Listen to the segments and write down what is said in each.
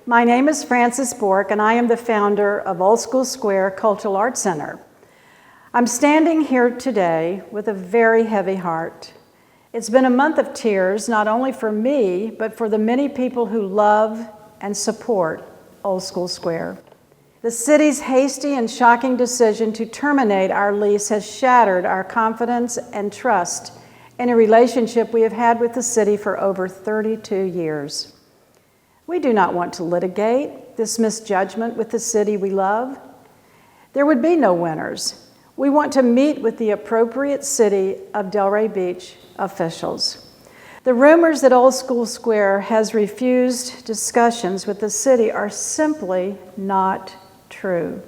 My name is Frances Bork, and I am the founder of Old School Square Cultural Arts Center. I'm standing here today with a very heavy heart. It's been a month of tears, not only for me, but for the many people who love and support Old School Square. The city's hasty and shocking decision to terminate our lease has shattered our confidence and trust in a relationship we have had with the city for over 32 years. We do not want to litigate this misjudgment with the city we love. There would be no winners. We want to meet with the appropriate City of Delray Beach officials. The rumors that Old School Square has refused discussions with the city are simply not true.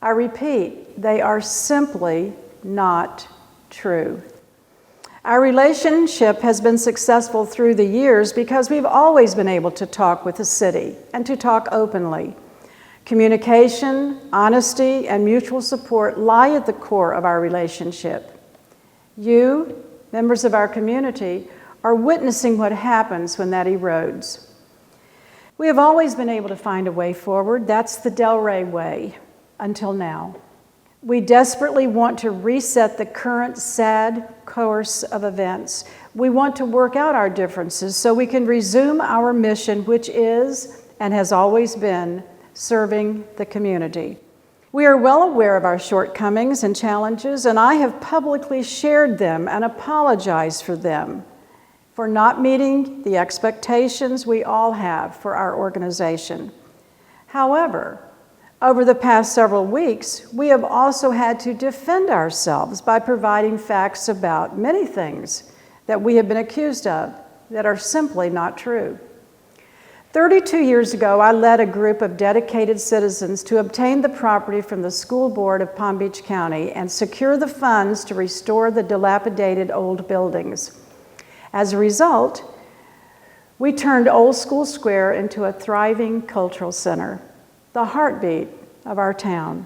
I repeat, they are simply not true. Our relationship has been successful through the years because we've always been able to talk with the city and to talk openly. Communication, honesty, and mutual support lie at the core of our relationship. You, members of our community, are witnessing what happens when that erodes. We have always been able to find a way forward. That's the Delray way, until now. We desperately want to reset the current sad course of events. We want to work out our differences so we can resume our mission, which is, and has always been, serving the community. We are well aware of our shortcomings and challenges, and I have publicly shared them and apologized for them, for not meeting the expectations we all have for our organization. However, over the past several weeks, we have also had to defend ourselves by providing facts about many things that we have been accused of that are simply not true. 32 years ago, I led a group of dedicated citizens to obtain the property from the school board of Palm Beach County and secure the funds to restore the dilapidated old buildings. As a result, we turned Old School Square into a thriving cultural center, the heartbeat of our town.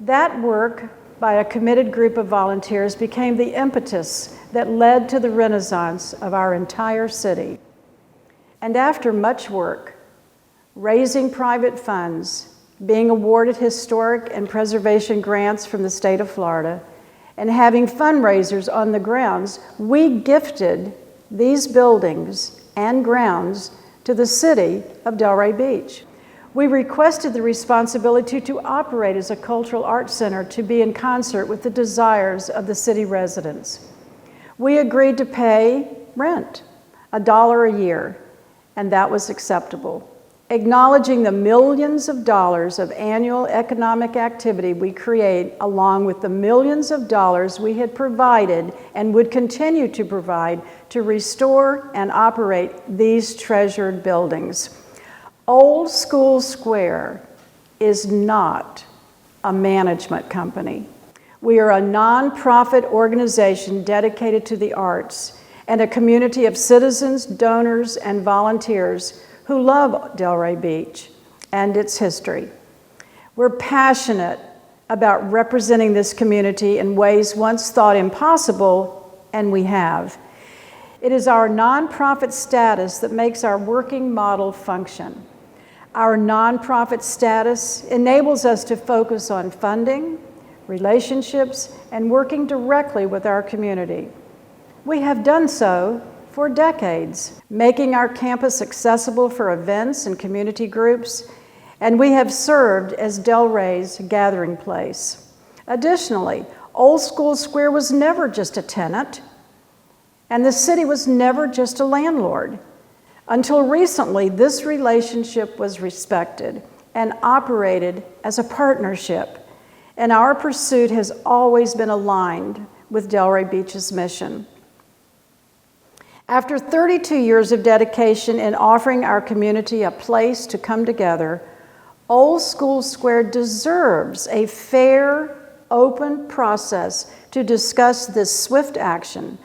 That work by a committed group of volunteers became the impetus that led to the renaissance of our entire city. And after much work, raising private funds, being awarded historic and preservation grants from the state of Florida, and having fundraisers on the grounds, we gifted these buildings and grounds to the city of Delray Beach. We requested the responsibility to operate as a cultural arts center to be in concert with the desires of the city residents. We agreed to pay rent, $1 a year, and that was acceptable. Acknowledging the millions of dollars of annual economic activity we create, along with the millions of dollars we had provided and would continue to provide to restore and operate these treasured buildings. Old School Square is not a management company. We are a nonprofit organization dedicated to the arts and a community of citizens, donors, and volunteers who love Delray Beach and its history. We're passionate about representing this community in ways once thought impossible, and we have. It is our nonprofit status that makes our working model function. Our nonprofit status enables us to focus on funding, relationships, and working directly with our community. We have done so for decades, making our campus accessible for events and community groups, and we have served as Delray's gathering place. Additionally, Old School Square was never just a tenant, and the city was never just a landlord. Until recently, this relationship was respected and operated as a partnership, and our pursuit has always been aligned with Delray Beach's mission. After 32 years of dedication in offering our community a place to come together, Old School Square deserves a fair, open process to discuss this swift action,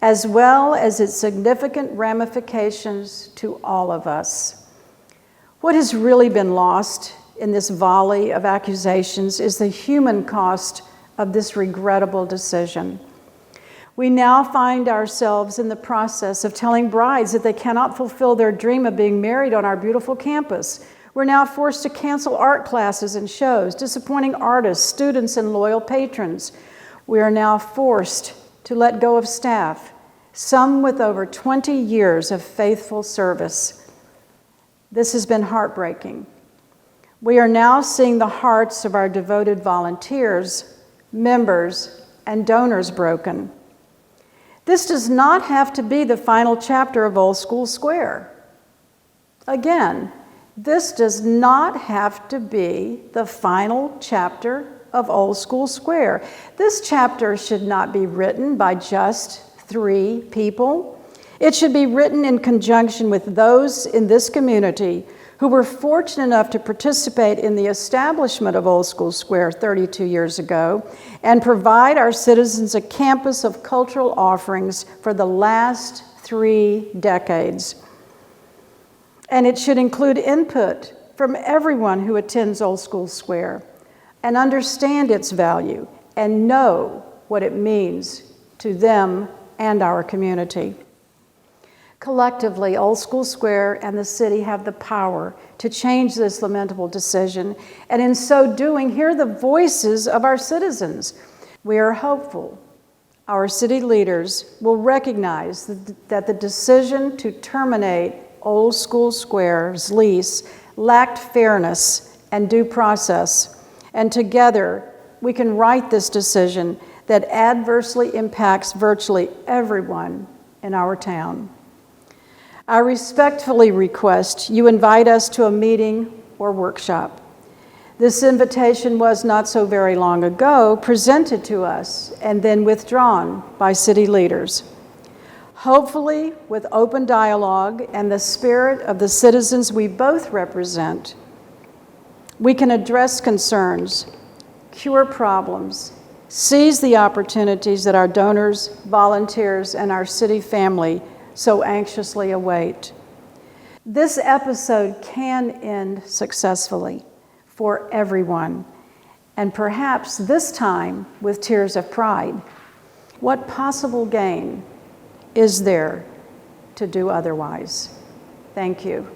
as well as its significant ramifications to all of us. What has really been lost in this volley of accusations is the human cost of this regrettable decision. We now find ourselves in the process of telling brides that they cannot fulfill their dream of being married on our beautiful campus. We're now forced to cancel art classes and shows, disappointing artists, students, and loyal patrons. We are now forced to let go of staff, some with over 20 years of faithful service. This has been heartbreaking. We are now seeing the hearts of our devoted volunteers, members, and donors broken. This does not have to be the final chapter of Old School Square. Again, this does not have to be the final chapter of Old School Square. This chapter should not be written by just 3 people. It should be written in conjunction with those in this community who were fortunate enough to participate in the establishment of Old School Square 32 years ago and provide our citizens a campus of cultural offerings for the last 3 decades. And it should include input from everyone who attends Old School Square and understand its value and know what it means to them and our community. Collectively, Old School Square and the city have the power to change this lamentable decision, and in so doing, hear the voices of our citizens. We are hopeful our city leaders will recognize that the decision to terminate Old School Square's lease lacked fairness and due process, and together we can right this decision that adversely impacts virtually everyone in our town. I respectfully request you invite us to a meeting or workshop. This invitation was not so very long ago presented to us and then withdrawn by city leaders. Hopefully, with open dialogue and the spirit of the citizens we both represent, we can address concerns, cure problems, seize the opportunities that our donors, volunteers, and our city family so anxiously await. This episode can end successfully for everyone, and perhaps this time with tears of pride. What possible gain is there to do otherwise? Thank you.